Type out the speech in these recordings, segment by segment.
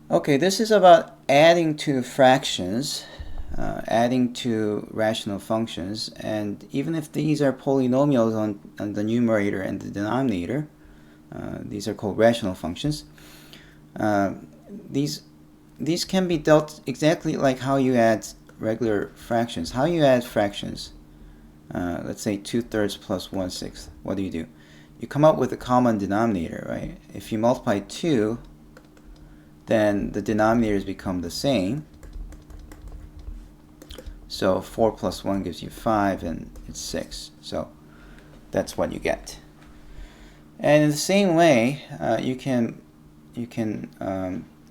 Okay, this is about adding to fractions, adding to rational functions, and even if these are polynomials on the numerator and the denominator, these are called rational functions. Uh, these these can be dealt exactly like how you add regular fractions. How you add fractions, let's say 2/3 plus 1/6. What do? You come up with a common denominator, right? If you multiply 2, then the denominators become the same. So 4 plus 1 gives you 5, and it's 6. So that's what you get. And in the same way, you can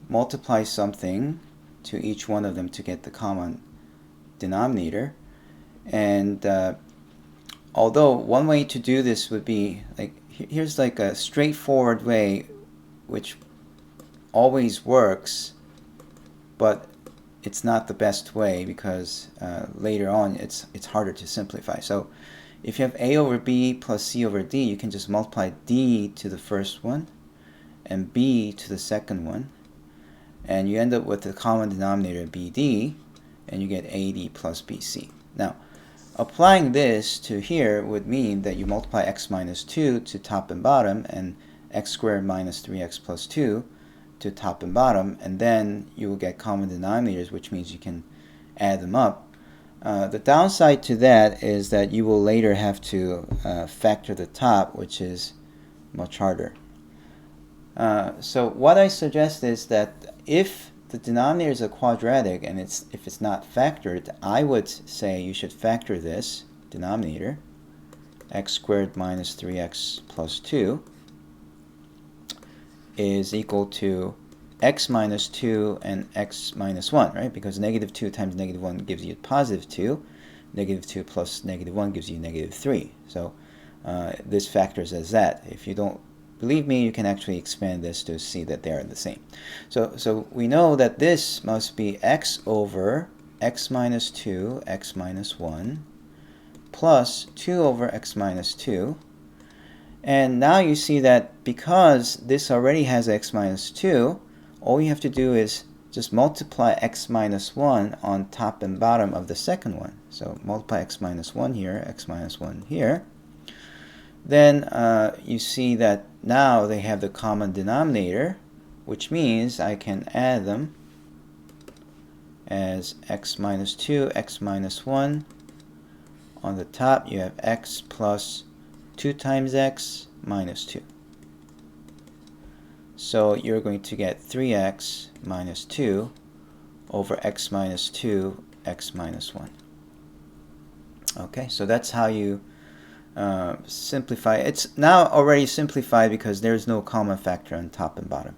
multiply something to each one of them to get the common denominator. And although one way to do this would be like, here's like a straightforward way which always works, but it's not the best way because later on it's harder to simplify. So if you have a over b plus c over d, you can just multiply d to the first one and b to the second one, and you end up with the common denominator bd, and you get ad plus bc. Now, applying this to here would mean that you multiply x minus 2 to top and bottom, and x squared minus 3x plus 2 to top and bottom, and then you will get common denominators, which means you can add them up. The downside to that is that you will later have to factor the top, which is much harder. So what I suggest is that if the denominator is a quadratic and if it's not factored, I would say you should factor this denominator, x squared minus 3x plus 2 is equal to x minus 2 and x minus 1, right? Because negative 2 times negative 1 gives you positive 2. Negative 2 plus negative 1 gives you negative 3. So this factors as that. If you don't believe me, you can actually expand this to see that they are the same. So we know that this must be x over x minus 2, x minus 1, plus 2 over x minus 2. And now you see that because this already has x minus 2, all you have to do is just multiply x minus 1 on top and bottom of the second one. So multiply x minus 1 here, x minus 1 here. Then you see that now they have the common denominator, which means I can add them as x minus 2, x minus 1. On the top you have x plus 2 times x minus 2. So you're going to get 3x minus 2 over x minus 2, x minus 1. Okay, so that's how you simplify. It's now already simplified because there's no common factor on top and bottom.